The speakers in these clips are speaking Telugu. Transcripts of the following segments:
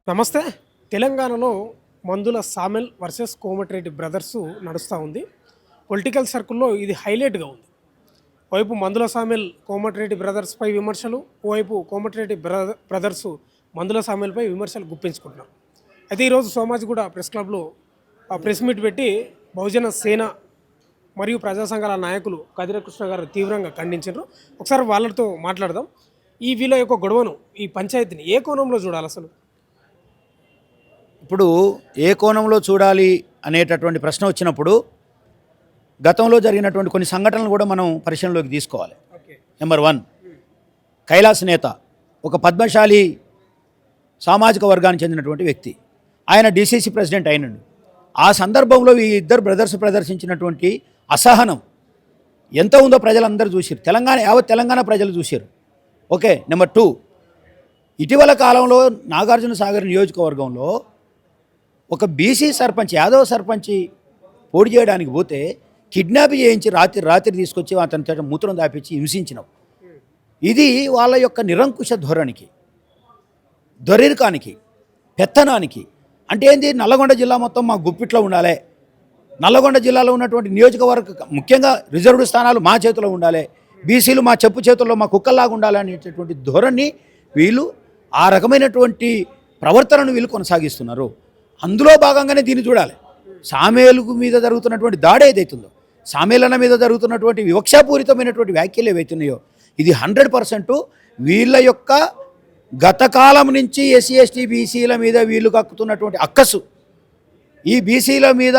నమస్తే. తెలంగాణలో మందుల సామెల్ వర్సెస్ కోమటిరెడ్డి బ్రదర్స్ నడుస్తూ ఉంది. పొలిటికల్ సర్కిల్లో ఇది హైలైట్గా ఉంది. ఓవైపు మందుల సామెల్ కోమటిరెడ్డి బ్రదర్స్పై విమర్శలు, ఓవైపు కోమటిరెడ్డి బ్రదర్స్ మందుల సామెల్పై విమర్శలు గుప్పించుకుంటున్నారు. అయితే ఈరోజు సోమాజిగూడ ప్రెస్ క్లబ్లో ప్రెస్ మీట్ పెట్టి బహుజన సేన మరియు ప్రజా సంఘాల నాయకులు కదిర కృష్ణ గారు తీవ్రంగా ఖండించారు. ఒకసారి వాళ్ళతో మాట్లాడదాం. వీళ్ళ యొక్క గొడవను, ఈ పంచాయతీని ఏ కోణంలో చూడాలి అసలు? ఇప్పుడు ఏ కోణంలో చూడాలి అనేటటువంటి ప్రశ్న వచ్చినప్పుడు గతంలో జరిగినటువంటి కొన్ని సంఘటనలు కూడా మనం పరిశీలనలోకి తీసుకోవాలి. నెంబర్ 1, కైలాస్ నేత ఒక పద్మశాలి సామాజిక వర్గానికి చెందినటువంటి వ్యక్తి. ఆయన డీసీసీ ప్రెసిడెంట్ అయినాడు. ఆ సందర్భంలో ఈ ఇద్దరు బ్రదర్స్ ప్రదర్శించినటువంటి అసహనం ఎంత ఉందో ప్రజలందరూ చూశారు. యావత్ తెలంగాణ ప్రజలు చూశారు. ఓకే. నెంబర్ 2, ఇటీవల కాలంలో నాగార్జున సాగర్ నియోజకవర్గంలో ఒక బీసీ సర్పంచ్, యాదవ్ సర్పంచ్ పోటీ చేయడానికి పోతే కిడ్నాప్ చేయించి రాత్రి తీసుకొచ్చి అతని చేత మూత్రం దాపించి హింసించినావు. ఇది వాళ్ళ యొక్క నిరంకుశ ధోరణికి, దొరికానికి, పెత్తనానికి. అంటే ఏంది? నల్లగొండ జిల్లా మొత్తం మా గుప్పిట్లో ఉండాలి, నల్లగొండ జిల్లాలో ఉన్నటువంటి నియోజకవర్గ ముఖ్యంగా రిజర్వ్డ్ స్థానాలు మా చేతిలో ఉండాలి, బీసీలు మా చెప్పు చేతుల్లో మా కుక్కల్లాగా ఉండాలి అనేటటువంటి ధోరణి వీళ్ళు, ఆ రకమైనటువంటి ప్రవర్తనను వీళ్ళు కొనసాగిస్తున్నారు. అందులో భాగంగానే దీన్ని చూడాలి. సామేలుకు మీద జరుగుతున్నటువంటి దాడి ఏదైతుందో, సామేలన మీద జరుగుతున్నటువంటి వివక్షాపూరితమైనటువంటి వ్యాఖ్యలు ఏవైతున్నాయో, ఇది 100% వీళ్ళ యొక్క గతకాలం నుంచి ఎస్సీ ఎస్టీ బీసీల మీద వీళ్ళు కక్కుతున్నటువంటి అక్కసు, ఈ బీసీల మీద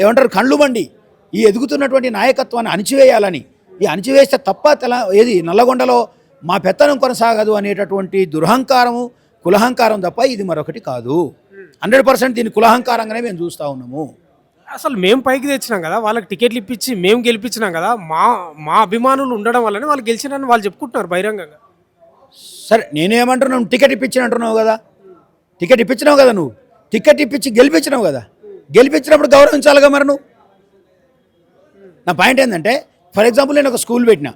ఏమంటారు కళ్ళు మండి ఈ ఎదుగుతున్నటువంటి నాయకత్వాన్ని అణిచివేయాలని, ఈ అణిచివేస్తే తప్ప ఏది నల్లగొండలో మా పెత్తనం కొనసాగదు అనేటటువంటి దురహంకారము, కులహంకారం తప్ప ఇది మరొకటి కాదు. 100% దీన్ని కులహంకారంగానే మేము చూస్తూ ఉన్నాము. అసలు మేము పైకి తెచ్చినాం కదా, వాళ్ళకి టికెట్లు ఇప్పించి మేము గెలిపించినాం కదా, మా అభిమానులు ఉండడం వల్లనే వాళ్ళు గెలిచినని వాళ్ళు చెప్పుకుంటున్నారు బహిరంగంగా. సరే, నేనేమంటున్నావు? టికెట్ ఇప్పించినట్టున్నావు కదా, టికెట్ ఇప్పించినావు కదా, నువ్వు టికెట్ ఇప్పించి గెలిపించినావు కదా, గెలిపించినప్పుడు గౌరవించాలిగా మరి నువ్వు. నా పాయింట్ ఏంటంటే, ఫర్ ఎగ్జాంపుల్ నేను ఒక స్కూల్ పెట్టినా,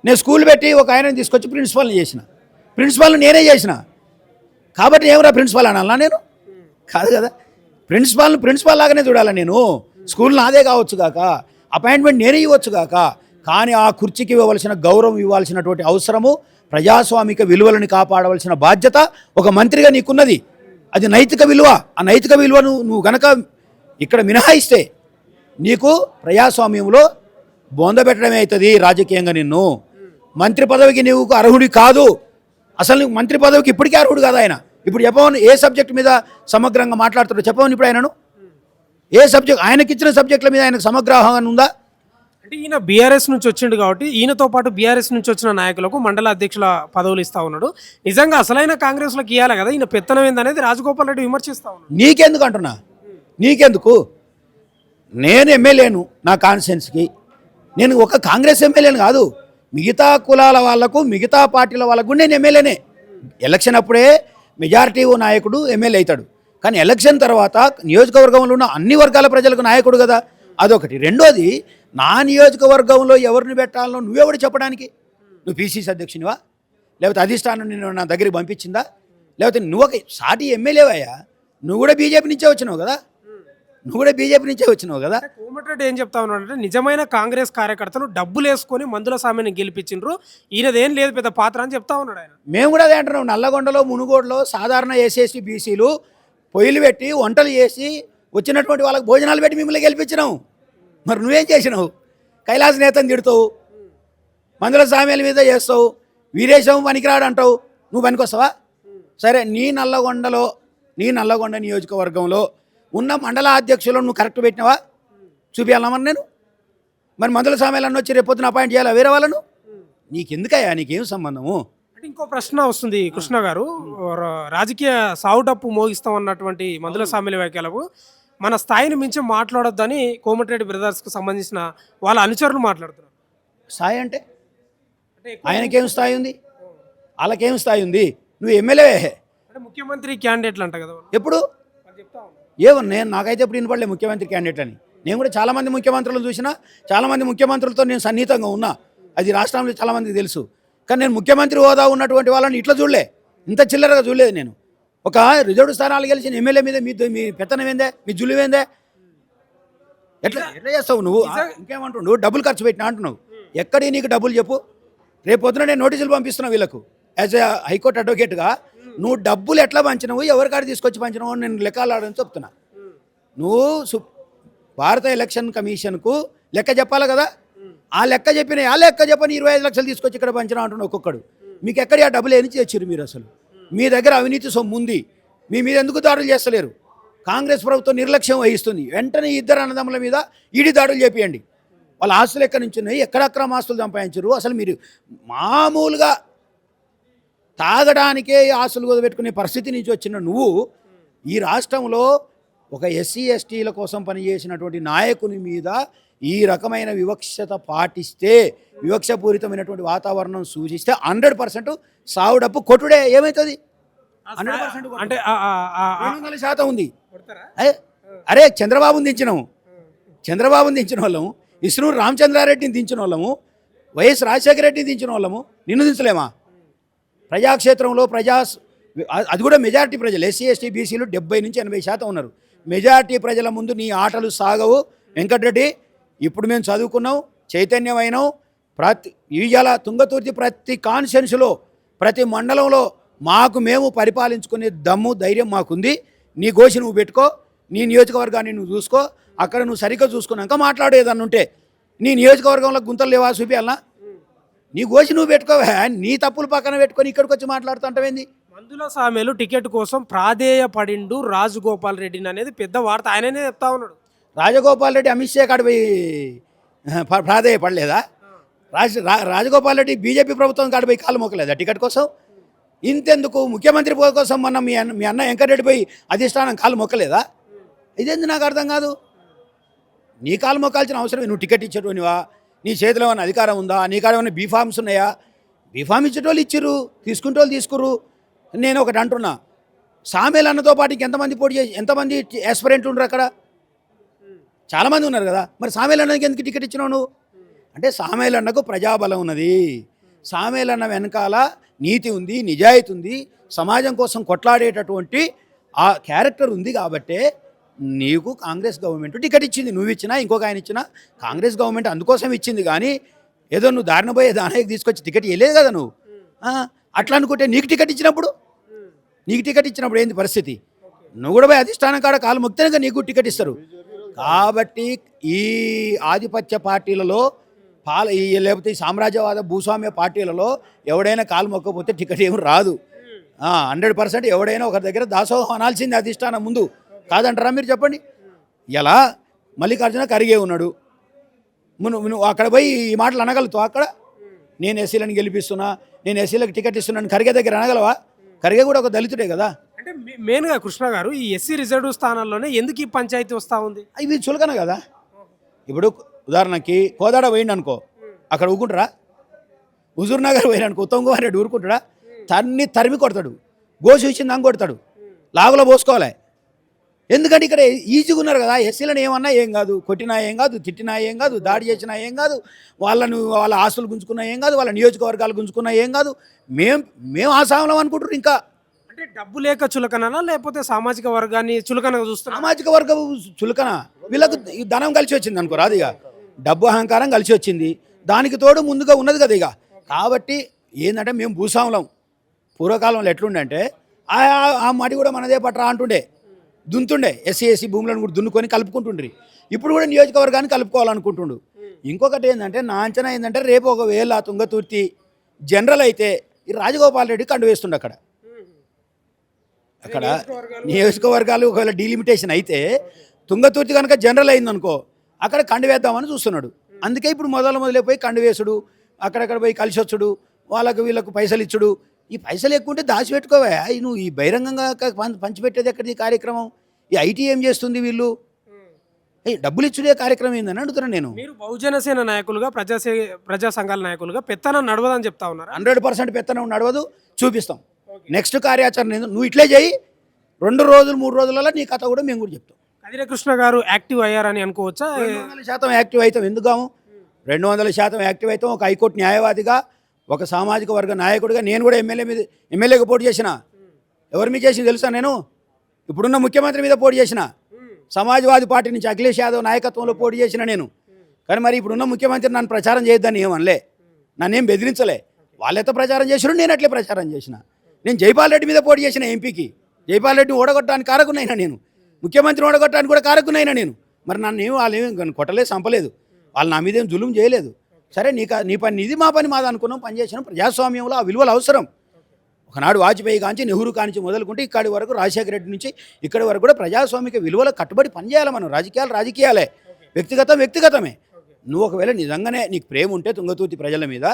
నేను స్కూల్ పెట్టి ఒక ఆయనని తీసుకొచ్చి ప్రిన్సిపాల్ని చేసిన, ప్రిన్సిపాల్ని నేనే చేసిన కాబట్టి ఏమరా ప్రిన్సిపాల్ అనాలా? నేను కాదు కదా. ప్రిన్సిపాల్ లాగానే చూడాలా నేను. స్కూల్ నాదే కావచ్చు కాక, అపాయింట్మెంట్ నేనే ఇవ్వచ్చు కాక, కానీ ఆ కుర్చీకి ఇవ్వవలసిన గౌరవం ఇవ్వాల్సినటువంటి అవసరము, ప్రజాస్వామిక విలువలను కాపాడవలసిన బాధ్యత ఒక మంత్రిగా నీకున్నది. అది నైతిక విలువ. ఆ నైతిక విలువను నువ్వు గనక ఇక్కడ మినహాయిస్తే నీకు ప్రజాస్వామ్యంలో బొందబెట్టడమే అవుతుంది రాజకీయంగా. నిన్ను మంత్రి పదవికి నీవు అర్హుడి కాదు. అసలు నీకు మంత్రి పదవికి ఇప్పటికీ అర్హుడు కాదు ఆయన. ఇప్పుడు చెప్పవని ఏ సబ్జెక్ట్ మీద సమగ్రంగా మాట్లాడుతాడో చెప్పవని ఇప్పుడు ఆయనను. ఏ సబ్జెక్ట్ ఆయనకి ఇచ్చిన సబ్జెక్టుల మీద ఆయనకు సమగ్ర అవగాహన ఉందా? అంటే ఈయన బీఆర్ఎస్ నుంచి వచ్చిండు కాబట్టి ఈయనతో పాటు బీఆర్ఎస్ నుంచి వచ్చిన నాయకులకు మండల అధ్యక్షుల పదవులు ఇస్తా ఉన్నాడు. నిజంగా అసలైన కాంగ్రెస్లోకి ఇవ్వాలి కదా, ఈయన పెత్తనం ఏందనేది రాజగోపాల్ రెడ్డి విమర్శిస్తా ఉన్నాడు. నీకెందుకు అంటున్నా? నీకెందుకు? నేను ఎమ్మెల్యేను నా కాన్స్టిట్యున్సీకి. నేను ఒక కాంగ్రెస్ ఎమ్మెల్యేను కాదు, మిగతా కులాల వాళ్లకు, మిగతా పార్టీల వాళ్ళకు కూడా నేను ఎమ్మెల్యేనే. ఎలక్షన్ అప్పుడే మెజారిటీ నాయకుడు ఎమ్మెల్యే అవుతాడు, కానీ ఎలక్షన్ తర్వాత నియోజకవర్గంలో ఉన్న అన్ని వర్గాల ప్రజలకు నాయకుడు కదా. అదొకటి. రెండోది, నా నియోజకవర్గంలో ఎవరిని పెట్టాలో నువ్వెవడు చెప్పడానికి? నువ్వు పీసీసీ అధ్యక్షునివా? లేకపోతే అధిష్టానం నిన్ను నా దగ్గరికి పంపించిందా? లేకపోతే నువ్వు ఒక సాటి ఎమ్మెల్యేవయ్యా, నువ్వు కూడా బీజేపీ నుంచే వచ్చినావు కదా. కోమటిరెడ్డి ఏం చెప్తా ఉన్నాడంటే, నిజమైన కాంగ్రెస్ కార్యకర్తలు డబ్బులు వేసుకొని మందుల సామెని గెలిపించిండ్రు, ఈయనదేం లేదు పెద్ద పాత్ర అని చెప్తా ఉన్నాడు ఆయన. మేము కూడా అదే అంటున్నాం. నల్లగొండలో, మునుగోడులో సాధారణ ఎస్సీ బీసీలు పొయ్యిలు పెట్టి వంటలు చేసి వచ్చినటువంటి వాళ్ళకి భోజనాలు పెట్టి మిమ్మల్ని గెలిపించినావు. మరి నువ్వేం చేసినావు? కైలాస నేతను తిడతావు, మందుల సామ్యాల మీద చేస్తావు, వీరేశం పనికిరాడు అంటావు. నువ్వు పనికొస్తావా? సరే, నీ నల్లగొండ నియోజకవర్గంలో ఉన్న మండల అధ్యక్షులను నువ్వు కరెక్ట్ పెట్టినావా? చూపించాలా మరి నేను? మరి మందుల సామ్యాలను వచ్చి రేపొద్దున అపాయింట్ చేయాలా వేరే వాళ్ళను? నీకెందుకయ్యా? నీకేం సంబంధము? అంటే ఇంకో ప్రశ్న వస్తుంది కృష్ణ గారు. రాజకీయ సావుటప్పు మోగిస్తామన్నటువంటి మందుల సామ్యాల వ్యాఖ్యలకు మన స్థాయిని మించి మాట్లాడొద్దని కోమటిరెడ్డి బ్రదర్స్కి సంబంధించిన వాళ్ళ అనుచరులు మాట్లాడుతున్నారు. స్థాయి అంటే ఆయనకేం స్థాయి ఉంది? వాళ్ళకేం స్థాయి ఉంది? నువ్వు ఎమ్మెల్యే అంటే ముఖ్యమంత్రి క్యాండిడేట్లు అంట కదా. ఎప్పుడు నాకైతే ఇప్పుడు వినపడలే ముఖ్యమంత్రి క్యాండిడేట్ అని. నేను కూడా చాలామంది ముఖ్యమంత్రులను చూసినా, చాలామంది ముఖ్యమంత్రులతో నేను సన్నిహితంగా ఉన్నా, అది రాష్ట్రంలో చాలామందికి తెలుసు. కానీ నేను ముఖ్యమంత్రి హోదా ఉన్నటువంటి వాళ్ళని ఇట్లా చూడలే, ఇంత చిల్లరగా చూడలేదు నేను. ఒక రిజర్వ్ స్థానాలు గెలిచిన ఎమ్మెల్యే మీద మీ పెత్తనం ఏందే, మీ జులువేందే? ఎట్లా ఎట్లా చేస్తావు నువ్వు? ఇంకేమంటున్నావు? డబ్బులు ఖర్చు పెట్టినా అంటున్నావు. ఎక్కడి నీకు డబ్బులు చెప్పు? రేపు పొద్దున నేను నోటీసులు పంపిస్తున్నావు వీళ్ళకు. యాజ్ ఏ హైకోర్టు అడ్వకేట్గా నువ్వు డబ్బులు ఎట్లా పంచినావు, ఎవరికాడ తీసుకొచ్చి పంచినావు అని నేను లెక్కలాడని చెప్తున్నా. నువ్వు భారత ఎలక్షన్ కమిషన్కు లెక్క చెప్పాలి కదా. ఆ లెక్క చెప్పిన ఆ లెక్క చెప్పని 25 లక్షలు తీసుకొచ్చి ఇక్కడ పంచినా అంటున్నావు ఒక్కొక్కడు. మీకు ఎక్కడి ఆ డబ్బులు ఏమి తెచ్చిరు మీరు? అసలు మీ దగ్గర అవినీతి సొమ్ము ఉంది, మీ మీద ఎందుకు దాడులు చేస్తలేరు? కాంగ్రెస్ ప్రభుత్వం నిర్లక్ష్యం వహిస్తుంది. వెంటనే ఇద్దరు అన్నదమ్ముల మీద ఈడీ దాడులు చేపియండి. వాళ్ళ ఆస్తులు ఎక్కడి నుంచి ఉన్నాయి, ఎక్కడ అక్రమ ఆస్తులు సంపాదించరు? అసలు మీరు మామూలుగా తాగడానికే ఆస్తులు కుదబెట్టుకునే పరిస్థితి నుంచి వచ్చిన నువ్వు ఈ రాష్ట్రంలో ఒక ఎస్సీ ఎస్టీల కోసం పనిచేసినటువంటి నాయకుని మీద ఈ రకమైన వివక్షత పాటిస్తే, వివక్షపూరితమైనటువంటి వాతావరణం సూచిస్తే 100% సావుడప్పు కొట్టుడే. ఏమవుతుంది? 100% అంటే 200% ఉంది. అరే చంద్రబాబుని దించినాము, చంద్రబాబుని దించిన వాళ్ళము, ఇస్నూరు రామచంద్రారెడ్డిని దించిన వాళ్ళము, వైఎస్ రాజశేఖర రెడ్డిని దించిన వాళ్ళము, నిన్ను దించలేమా? ప్రజాక్షేత్రంలో అది కూడా మెజారిటీ ప్రజలు ఎస్సీ ఎస్టీ బీసీలు 70 నుంచి 80% ఉన్నారు. మెజారిటీ ప్రజల ముందు నీ ఆటలు సాగవు వెంకటరెడ్డి. ఇప్పుడు మేము చదువుకున్నాం, చైతన్యమైనాం. ఇవాళ తుంగతుర్తి ప్రతి కాన్స్టిట్యున్సీలో ప్రతి మండలంలో మేము పరిపాలించుకునే దమ్ము ధైర్యం మాకుంది. నీ గోషి నువ్వు పెట్టుకో, నీ నియోజకవర్గాన్ని నువ్వు చూసుకో. అక్కడ నువ్వు సరిగ్గా చూసుకున్నాక మాట్లాడేదన్న ఉంటే నీ నియోజకవర్గంలో గుంతలు లేవా చూపించాలనా? నీ గోషి నువ్వు పెట్టుకోవా, నీ తప్పులు పక్కన పెట్టుకొని ఇక్కడికి వచ్చి మాట్లాడుతుంటావేంది? మందుల సామెలు టికెట్ కోసం ప్రాధేయపడిండు రాజగోపాల్ రెడ్డిని అనేది పెద్ద వార్త. ఆయననే చెప్తా ఉన్నాడు. రాజగోపాల్ రెడ్డి అమిత్ షా కాడ పోయి ప్రాధేయపడలేదా? రాజగోపాల్ రెడ్డి బీజేపీ ప్రభుత్వం కాడ పోయి కాలు మొక్కలేదా టికెట్ కోసం? ఇంతెందుకు ముఖ్యమంత్రి కోసం మొన్న మీ అన్న వెంకటరెడ్డి పోయి అధిష్టానం కాలు మొక్కలేదా? ఇదేంది నాకు అర్థం కాదు. నీ కాలు మొక్కాల్సిన అవసరం నువ్వు టికెట్ ఇచ్చేటోనివా? నీ చేతిలో ఏమైనా అధికారం ఉందా? నీ కాడ ఏమైనా బీఫామ్స్ ఉన్నాయా? బీఫామ్ ఇచ్చేటోళ్ళు ఇచ్చిర్రు, తీసుకుంటోళ్ళు తీసుకుర్రు. నేను ఒకటి అంటున్నా, సామేల్ అన్నతో పాటు ఎంతమంది పోటీ చేసి ఎంతమంది యాస్పిరెంట్లు ఉన్నారు అక్కడ? చాలామంది ఉన్నారు కదా. మరి సామేల్ అన్నకి ఎందుకు టికెట్ ఇచ్చినావు నువ్వు? అంటే సామేల్ అన్నకు ప్రజాబలం ఉన్నది, సామేల్ అన్న వెనకాల నీతి ఉంది, నిజాయితీ ఉంది, సమాజం కోసం కొట్లాడేటటువంటి ఆ క్యారెక్టర్ ఉంది. కాబట్టే నీకు కాంగ్రెస్ గవర్నమెంట్ టికెట్ ఇచ్చింది. నువ్వు ఇచ్చినా ఇంకొక ఆయన ఇచ్చినా కాంగ్రెస్ గవర్నమెంట్ అందుకోసం ఇచ్చింది. కానీ ఏదో నువ్వు దారిన పోయే దానికి తీసుకొచ్చి టికెట్ ఇవ్వలేదు కదా నువ్వు. అట్లా అనుకుంటే నీకు టికెట్ ఇచ్చినప్పుడు ఏంది పరిస్థితి? నువ్వు కూడా పోయి అధిష్టానం కాడ కాలు మొక్కితేనే నీకు టికెట్ ఇస్తారు. కాబట్టి ఈ ఆధిపత్య పార్టీలలో లేకపోతే ఈ సామ్రాజ్యవాద భూస్వామ్య పార్టీలలో ఎవడైనా కాలు మొక్కపోతే టికెట్ ఏమి రాదు. 100% ఎవడైనా ఒకరి దగ్గర దాసోహం అనాల్సింది అధిష్టానం ముందు. కాదంటారా మీరు? చెప్పండి. ఇలా మల్లికార్జున ఖర్గే ఉన్నాడు, నువ్వు అక్కడ పోయి ఈ మాటలు అనగలుగుతావు? అక్కడ నేను ఎస్సీలను గెలిపిస్తున్నా, నేను ఎస్సీలకు టికెట్ ఇస్తున్నాను ఖర్గే దగ్గర అనగలవా? ఖర్గే కూడా ఒక దళితుడే కదా. అంటే మెయిన్గా కృష్ణ గారు ఈ ఎస్సీ రిజర్వ్ స్థానాల్లోనే ఎందుకు ఈ పంచాయతీ వస్తూ ఉంది? ఇది చులకన కదా. ఇప్పుడు ఉదాహరణకి కోదాడ పోయిండు అనుకో, అక్కడ ఊరుకుంటారా? హుజూర్ నగర్ పోయిన అనుకో, ఉత్తమ్ కుమార్ రెడ్డి ఊరుకుంటాడా? తరిమి కొడతాడు, గోసు ఇచ్చింది అంగ కొడతాడు, లాగులో పోసుకోవాలి. ఎందుకంటే ఇక్కడ ఈజీగా ఉన్నారు కదా. ఎస్సీలను ఏమన్నా ఏం కాదు, కొట్టినా ఏం కాదు, తిట్టినా ఏం కాదు, దాడి చేసినా ఏం కాదు, వాళ్ళ ఆస్తులు గుంజుకున్నా ఏం కాదు, వాళ్ళ నియోజకవర్గాలు గుంజుకున్నా ఏం కాదు. మేము ఆసామలం అనుకుంటారు. ఇంకా అంటే డబ్బు లేక చులకనా, లేకపోతే సామాజిక వర్గాన్ని చులకనగా చూస్తున్నా? సామాజిక వర్గం చులకన. వీళ్ళకు ధనం కలిసి వచ్చింది అనుకో, రాదు. ఇక డబ్బు అహంకారం కలిసి వచ్చింది, దానికి తోడు ముందుగా ఉన్నది కదా. ఇక కాబట్టి ఏంటంటే మేము భూస్వాములం. పూర్వకాలంలో ఎట్లుండే ఆ మడి కూడా మనదే పట్రా అంటుండే, దున్తుండే. ఎస్సీ భూములను కూడా దున్నుకొని కలుపుకుంటుండ్రి. ఇప్పుడు కూడా నియోజకవర్గాన్ని కలుపుకోవాలనుకుంటుండు. ఇంకొకటి ఏంటంటే నా అంచనా ఏంటంటే రేపు ఒకవేళ తుంగతుర్తి జనరల్ అయితే ఈ రాజగోపాల్ రెడ్డి కండు వేస్తుండే అక్కడ నియోజకవర్గాలు ఒకవేళ డీలిమిటేషన్ అయితే తుంగతుర్తి కనుక జనరల్ అయిందనుకో అక్కడ కండు వేద్దామని చూస్తున్నాడు. అందుకే ఇప్పుడు మొదలైపోయి కండు వేసుడు, అక్కడక్కడ పోయి కలిసి వచ్చుడు, వీళ్ళకు పైసలు ఇచ్చుడు. ఈ పైసలు ఎక్కువ ఉంటే దాచిపెట్టుకోవా? నువ్వు ఈ బహిరంగంగా పంచిపెట్టేది ఎక్కడిది కార్యక్రమం? ఈ ఐటీ ఏం చేస్తుంది? వీళ్ళు డబ్బులు ఇచ్చుడే కార్యక్రమం ఏందని అడుగుతున్నాను నేను. మీరు బహుజన సేన నాయకులుగా, ప్రజా సంఘాల నాయకులుగా పెత్తనం నడవదని చెప్తా ఉన్నారు. 100% పెత్తనం నడవదు, చూపిస్తాం. నెక్స్ట్ కార్యాచరణ నువ్వు ఇట్లే చేయి, 2 రోజులు 3 రోజులలో నీ కథ కూడా మేము కూడా చెప్తాం. కదిరే కృష్ణ గారు యాక్టివ్ అయ్యారని అనుకోవచ్చా? 200% యాక్టివ్ అవుతాం. ఎందుకు కాము? 200% యాక్టివ్ అవుతాం. ఒక హైకోర్టు న్యాయవాదిగా, ఒక సామాజిక వర్గ నాయకుడిగా నేను కూడా ఎమ్మెల్యేగా పోటీ చేసిన. ఎవరి మీద చేసి తెలుసా నేను? ఇప్పుడున్న ముఖ్యమంత్రి మీద పోటీ చేసిన, సమాజ్వాదీ పార్టీ నుంచి అఖిలేష్ యాదవ్ నాయకత్వంలో పోటీ చేసిన నేను. కానీ మరి ఇప్పుడున్న ముఖ్యమంత్రి నన్ను ప్రచారం చేయొద్దని ఏమనలే, నన్నేం బెదిరించలే. వాళ్ళైతే ప్రచారం చేసినా నేను అట్లే ప్రచారం చేసిన. నేను జైపాల్ రెడ్డి మీద పోటీ చేసిన ఎంపీకి. జైపాల్ రెడ్డిని ఓడగొట్టడానికి కారకునైనా నేను, ముఖ్యమంత్రిని ఓడగొట్టడానికి కూడా కారకునైనా నేను. మరి నన్ను ఏమి వాళ్ళు ఏమి కొట్టలేదు, చంపలేదు, వాళ్ళు నా మీద ఏం జులుం చేయలేదు. సరే నీ పని నీది, మా పని మాది అనుకున్నాం, పని చేసినాం. ప్రజాస్వామ్యంలో ఆ విలువలు అవసరం. ఒకనాడు వాజ్పేయి కాంచి, నెహ్రూ కాంచి మొదలుకుంటే ఇక్కడి వరకు, రాజశేఖర రెడ్డి నుంచి ఇక్కడి వరకు కూడా ప్రజాస్వామిక విలువలకు కట్టుబడి పనిచేయాలి మనం. రాజకీయాలే, వ్యక్తిగతమే. నువ్వు ఒకవేళ నిజంగానే నీకు ప్రేమ ఉంటే తుంగతుర్తి ప్రజల మీద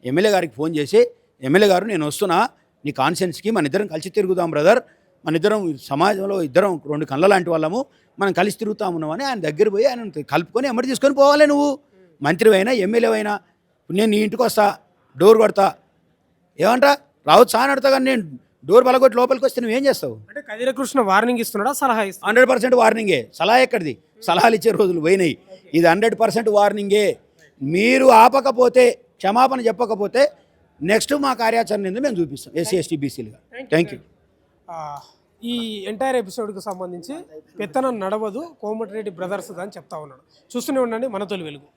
ఎమ్మెల్యే గారికి ఫోన్ చేసి, ఎమ్మెల్యే గారు నేను వస్తున్నా నీ కాన్సెన్స్కి, మన ఇద్దరం కలిసి తిరుగుదాం బ్రదర్, మన ఇద్దరం సమాజంలో ఇద్దరం రెండు కళ్ళ లాంటి వాళ్ళము, మనం కలిసి తిరుగుతామున్నాం అని ఆయన దగ్గర పోయి ఆయన కలుపుకొని ఎమ్మడి తీసుకొని పోవాలి. నువ్వు మంత్రివైనా ఎమ్మెల్యేవైనా. నేను నీ ఇంటికి వస్తా, డోర్ కొడతా, ఏమంటా రావచ్చు అని అడతా. కానీ నేను డోర్ బలగొట్టి లోపలికి వస్తే నువ్వేం చేస్తావు? అంటే కదిర కృష్ణ వార్నింగ్ ఇస్తున్నాడా, సలహా ఇస్తున్నా? 100% వార్నింగే. సలహా ఎక్కడిది? సలహాలు ఇచ్చే రోజులు పోయినాయి. ఇది 100% వార్నింగే. మీరు ఆపకపోతే, క్షమాపణ చెప్పకపోతే నెక్స్ట్ మా కార్యాచరణ ఏందో మేము చూపిస్తాం ఎస్సీ ఎస్టీ బీసీలుగా. Thank you. ఈ ఎంటైర్ ఎపిసోడ్కి సంబంధించి పెత్తనం నడవదు, కోమటిరెడ్డి బ్రదర్స్ అని చెప్తా ఉన్నాడు. చూస్తూనే ఉండండి మన తొలి వెలుగు.